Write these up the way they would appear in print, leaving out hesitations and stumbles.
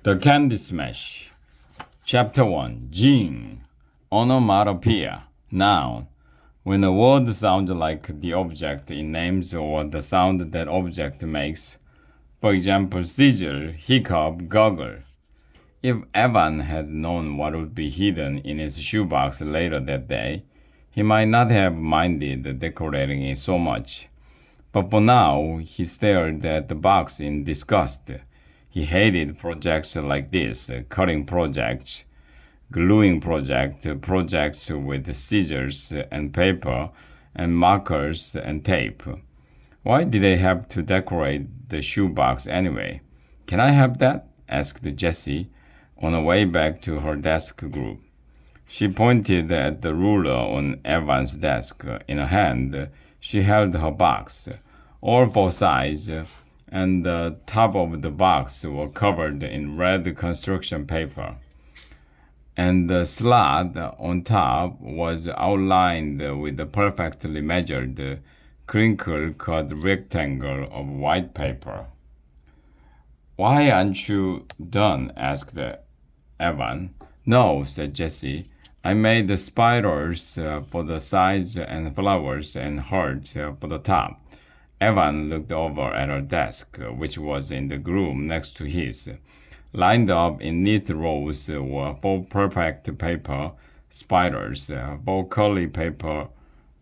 The Candy Smash. Chapter 1. Jing. Onomatopoeia. Noun. When a word sounds like the object it names or the sound that object makes. For example, sizzle, hiccup, goggle. If Evan had known what would be hidden in his shoebox later that day, he might not have minded decorating it so much. But for now, he stared at the box in disgust. He hated projects like this, cutting projects, gluing projects with scissors and paper and markers and tape. Why did they have to decorate the shoebox anyway? Can I have that? Asked Jessie on the way back to her desk group. She pointed at the ruler on Evan's desk. In her hand, she held her box, all four sides, and the top of the box were covered in red construction paper. And the slot on top was outlined with a perfectly measured, crinkle-cut rectangle of white paper. Why aren't you done? Asked Evan. No, said Jessie. I made the spiders for the sides and flowers and hearts for the top. Evan looked over at her desk, which was in the room next to his. Lined up in neat rows were four perfect paper spiders, four curly paper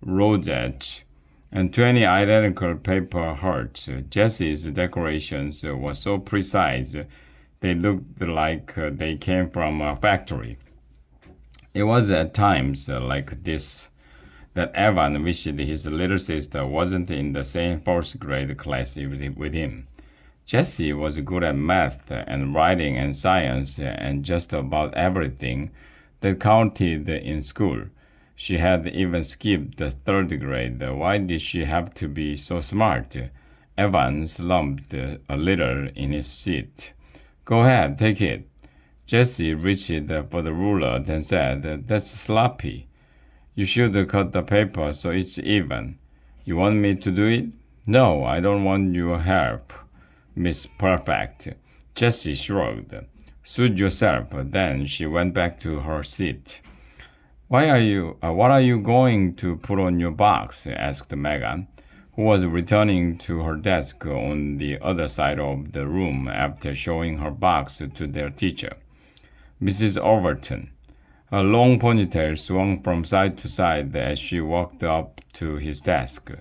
rosettes, and 20 identical paper hearts. Jessie's decorations were so precise they looked like they came from a factory. It was at times like this that Evan wished his little sister wasn't in the same first grade class with him. Jessie was good at math and writing and science and just about everything that counted in school. She had even skipped the third grade. Why did she have to be so smart? Evan slumped a little in his seat. Go ahead, take it. Jessie reached for the ruler, then said, That's sloppy. You should cut the paper so it's even. You want me to do it? No, I don't want your help, Miss Perfect. Jessie shrugged. Suit yourself. Then she went back to her seat. What are you going to put on your box? Asked Megan, who was returning to her desk on the other side of the room after showing her box to their teacher. Mrs. Overton. Her long ponytail swung from side to side as she walked up to his desk.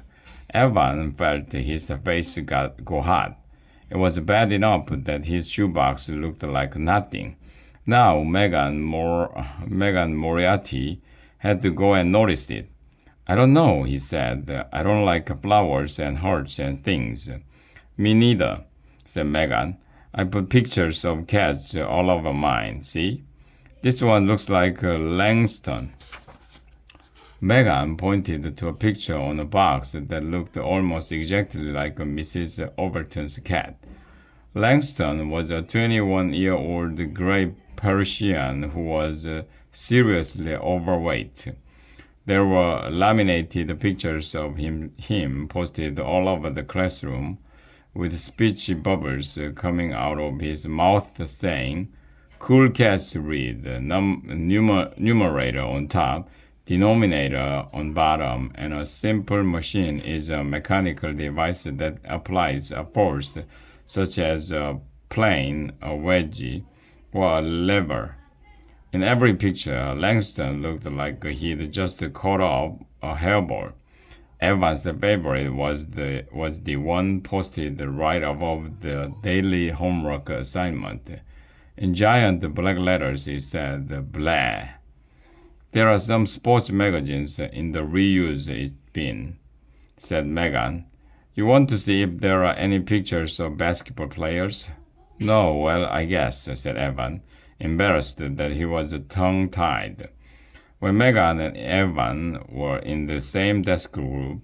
Evan felt his face go hot. It was bad enough that his shoebox looked like nothing. Now Megan Moriarty had to go and notice it. I don't know, he said. I don't like flowers and hearts and things. Me neither, said Megan. I put pictures of cats all over mine, see? This one looks like Langston. Megan pointed to a picture on a box that looked almost exactly like Mrs. Overton's cat. Langston was a 21-year-old gray Persian who was seriously overweight. There were laminated pictures of him posted all over the classroom, with speech bubbles coming out of his mouth saying, Cool cats read, numerator on top, denominator on bottom, and a simple machine is a mechanical device that applies a force, such as a plane, a wedgie, or a lever. In every picture, Langston looked like he'd just caught up a hairball. Evan's favorite was the one posted right above the daily homework assignment. In giant black letters, it said, Blah. There are some sports magazines in the reuse bin, said Megan. You want to see if there are any pictures of basketball players? No, well, I guess, said Evan, embarrassed that he was tongue-tied. When Megan and Evan were in the same desk group,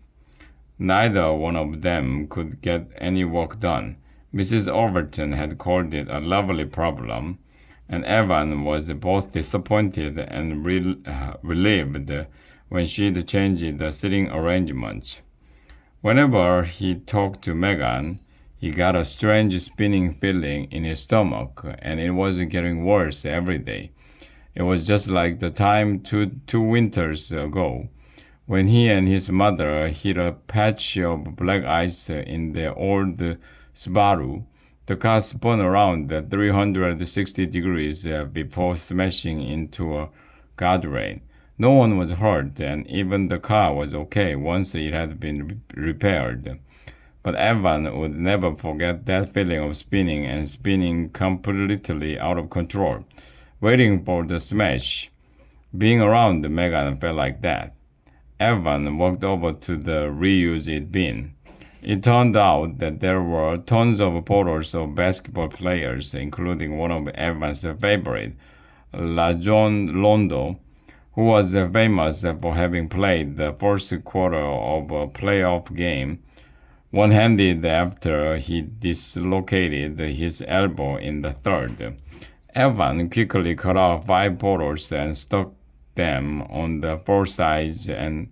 neither one of them could get any work done. Mrs. Overton had called it a lovely problem, and Evan was both disappointed and relieved when she'd changed the sitting arrangements. Whenever he talked to Megan, He got a strange spinning feeling in his stomach, and it was getting worse every day. It was just like the time two winters ago when he and his mother hit a patch of black ice in their old Subaru. The car spun around at 360 degrees before smashing into a guardrail. No one was hurt, and even the car was okay once it had been repaired. But Evan would never forget that feeling of spinning and spinning completely out of control, waiting for the smash. Being around Megan felt like that. Evan walked over to the reused bin. It turned out that there were tons of photos of basketball players, including one of Evan's favorite, Rajon Rondo, who was famous for having played the first quarter of a playoff game one-handed after he dislocated his elbow in the third. Evan quickly cut out 5 photos and stuck them on the four sides and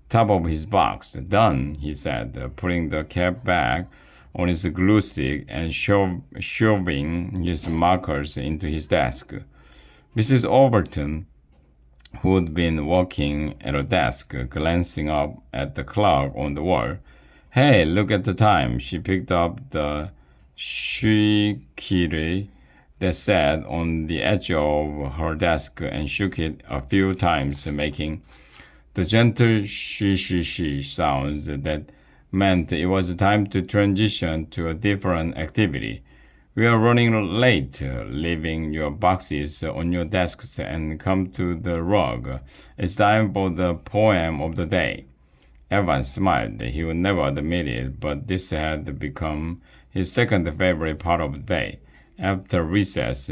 top of his box. Done, he said, putting the cap back on his glue stick and shoving his markers into his desk. Mrs. Overton, who'd been working at a desk, glancing up at the clock on the wall. Hey, look at the time. She picked up the shikiri that sat on the edge of her desk and shook it a few times, making the gentle shi sounds that meant it was time to transition to a different activity. We are running late. Leaving your boxes on your desks and come to the rug. It's time for the poem of the day. Evan smiled. He would never admit it, but this had become his second favorite part of the day. After recess,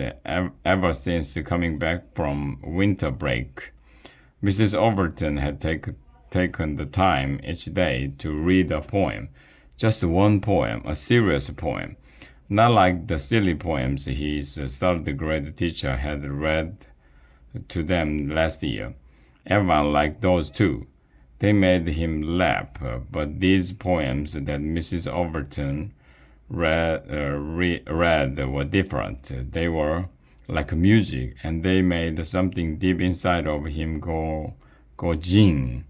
ever since coming back from winter break, Mrs. Overton had taken the time each day to read a poem. Just one poem, a serious poem. Not like the silly poems his third grade teacher had read to them last year. Evan liked those too. They made him laugh, but these poems that Mrs. Overton read were different. They were like music, and they made something deep inside of him go jing.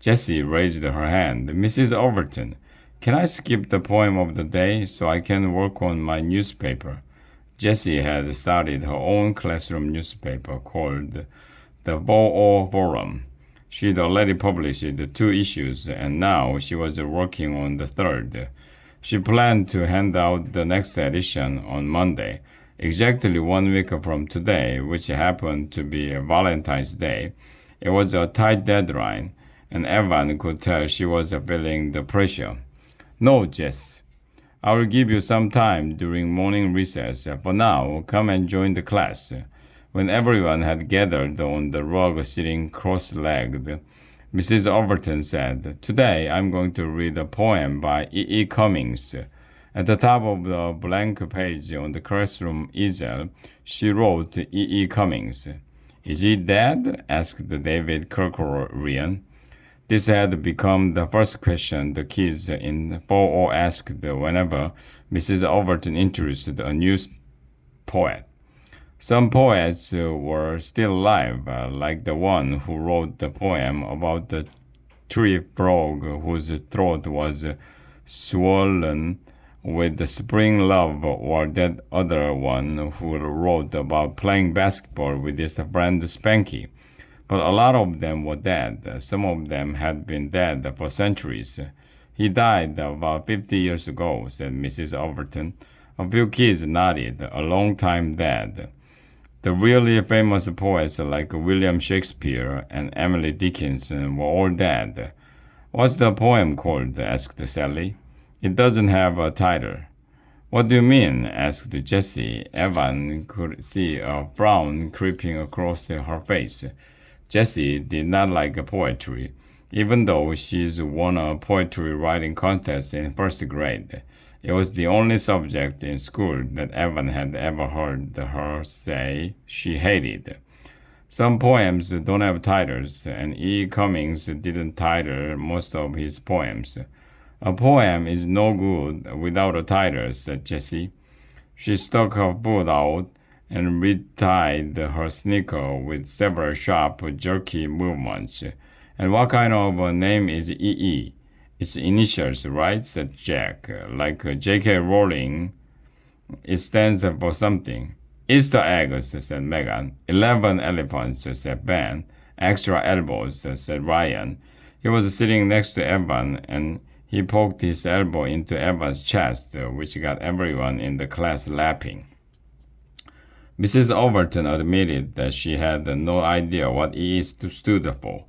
Jessie raised her hand. Mrs. Overton, can I skip the poem of the day so I can work on my newspaper? Jessie had started her own classroom newspaper called the Bo'o Forum. She'd already published 2 issues, and now she was working on the third. She planned to hand out the next edition on Monday, exactly 1 week from today, which happened to be Valentine's Day. It was a tight deadline, and Evan could tell she was feeling the pressure. No, Jess. I will give you some time during morning recess. For now, come and join the class. When everyone had gathered on the rug sitting cross-legged, Mrs. Overton said, Today I'm going to read a poem by E. E. Cummings. At the top of the blank page on the classroom easel, she wrote E. E. Cummings. Is he dead? Asked David Kerkorian. This had become the first question the kids in 4O asked whenever Mrs. Overton introduced a new poet. Some poets were still alive, like the one who wrote the poem about the tree frog whose throat was swollen with the spring love, or that other one who wrote about playing basketball with his friend Spanky. But a lot of them were dead. Some of them had been dead for centuries. He died about 50 years ago, said Mrs. Overton. A few kids nodded. A long time dead. The really famous poets like William Shakespeare and Emily Dickinson were all dead. What's the poem called? Asked Sally. It doesn't have a title. What do you mean? Asked Jessie. Evan could see a frown creeping across her face. Jessie did not like poetry, even though she's won a poetry writing contest in first grade. It was the only subject in school that Evan had ever heard her say she hated. Some poems don't have titles, and E. Cummings didn't title most of his poems. A poem is no good without a title, said Jessie. She stuck her foot out and retied her sneaker with several sharp, jerky movements. And what kind of a name is EE? It's initials, right? Said Jack. Like J.K. Rowling, it stands for something. Easter eggs, said Megan. 11 elephants, said Ben. Extra elbows, said Ryan. He was sitting next to Evan, and he poked his elbow into Evan's chest, which got everyone in the class laughing. Mrs. Overton admitted that she had no idea what E stood for,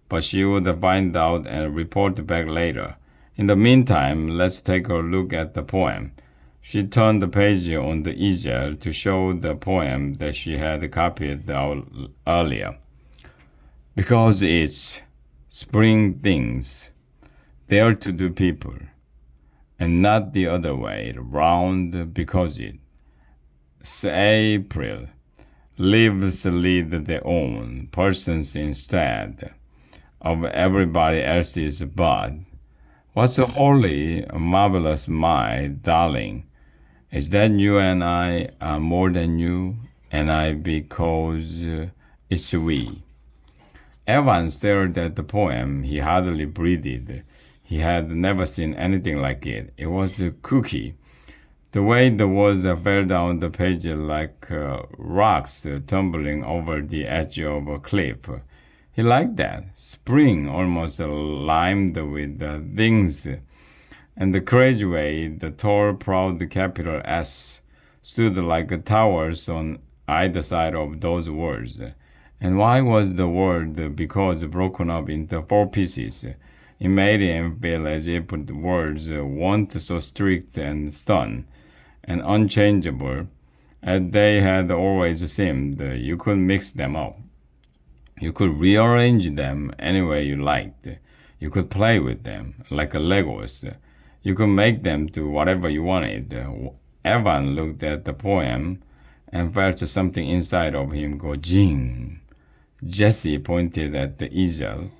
but she would find out and report back later. In the meantime, let's take a look at the poem. She turned the page on the easel to show the poem that she had copied out earlier. Because it's spring things, there to do people, and not the other way round because it's April. Leaves lead their own persons instead of everybody else's bud. What's wholly marvelous, my darling, is that you and I are more than you and I because it's we. Evan stared at the poem. He hardly breathed. He had never seen anything like it. It was a cookie. The way the words fell down the page like rocks tumbling over the edge of a cliff. He liked that. Spring almost limed with things. And the carriageway, the tall, proud capital S, stood like towers on either side of those words. And why was the word because broken up into 4 pieces? It made him feel as if the words weren't so strict and stern and unchangeable as they had always seemed. You could mix them up. You could rearrange them any way you liked. You could play with them like Legos. You could make them do whatever you wanted. Evan looked at the poem and felt something inside of him go jing. Jessie pointed at the easel.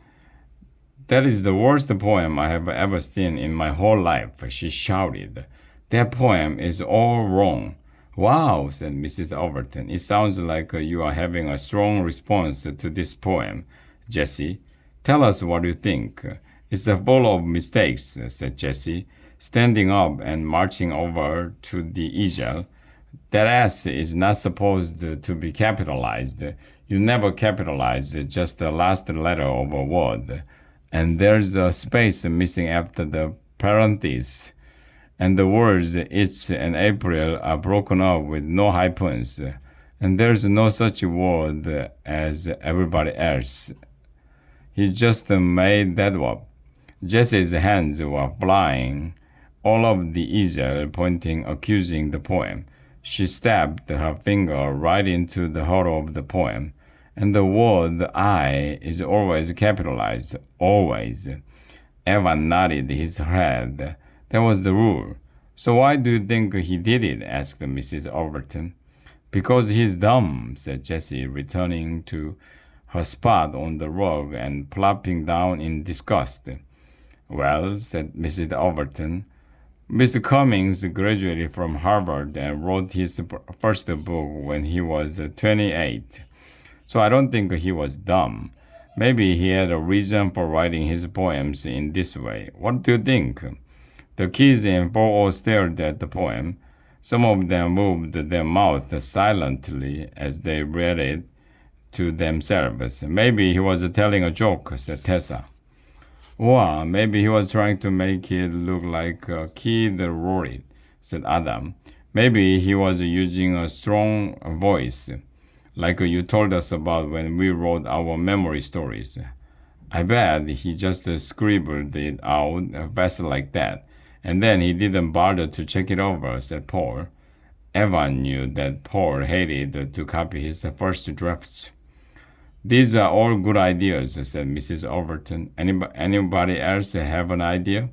That is the worst poem I have ever seen in my whole life, she shouted. That poem is all wrong. Wow, said Mrs. Overton. It sounds like you are having a strong response to this poem, Jessie. Tell us what you think. It's full of mistakes, said Jessie, standing up and marching over to the easel. That S is not supposed to be capitalized. You never capitalize just the last letter of a word. And there's a space missing after the parenthesis. And the words it's and April are broken up with no hyphens. And there's no such word as everybody else. He just made that up. Jessie's hands were flying all over the easel, pointing, accusing the poem. She stabbed her finger right into the heart of the poem. And the word I is always capitalized. Always. Evan nodded his head. That was the rule. So why do you think he did it? Asked Mrs. Overton. Because he's dumb, said Jessie, returning to her spot on the rug and plopping down in disgust. Well, said Mrs. Overton, Mr. Cummings graduated from Harvard and wrote his first book when he was 28. So I don't think he was dumb. Maybe he had a reason for writing his poems in this way. What do you think? The kids in 4-0 stared at the poem. Some of them moved their mouths silently as they read it to themselves. Maybe he was telling a joke, said Tessa. Or maybe he was trying to make it look like a kid wrote it, said Adam. Maybe he was using a strong voice, like you told us about when we wrote our memory stories. I bet he just scribbled it out fast like that, and then he didn't bother to check it over, said Paul. Evan knew that Paul hated to copy his first drafts. These are all good ideas, said Mrs. Overton. Anybody else have an idea?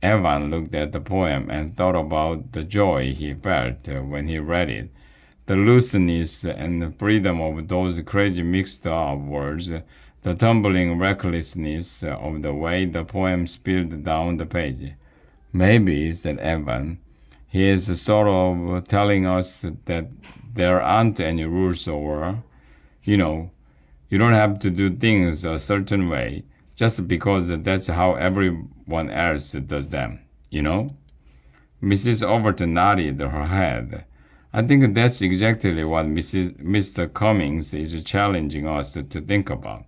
Evan looked at the poem and thought about the joy he felt when he read it. The looseness and freedom of those crazy mixed up words, the tumbling recklessness of the way the poem spilled down the page. Maybe, said Evan, he is sort of telling us that there aren't any rules or, you know, you don't have to do things a certain way just because that's how everyone else does them, you know? Mrs. Overton nodded her head. I think that's exactly what Mr. Cummings is challenging us to think about.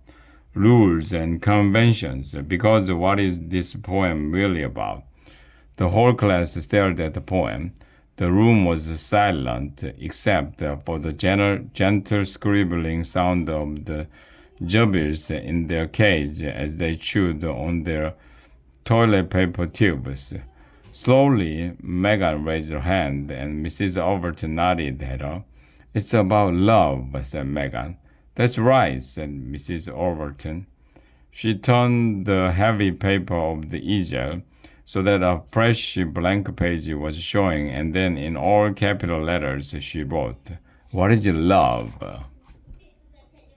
Rules and conventions, because what is this poem really about? The whole class stared at the poem. The room was silent, except for the gentle scribbling sound of the jabirs in their cage as they chewed on their toilet paper tubes. Slowly, Megan raised her hand, and Mrs. Overton nodded at her. It's about love, said Megan. That's right, said Mrs. Overton. She turned the heavy paper of the easel so that a fresh blank page was showing, and then in all capital letters she wrote, What is love?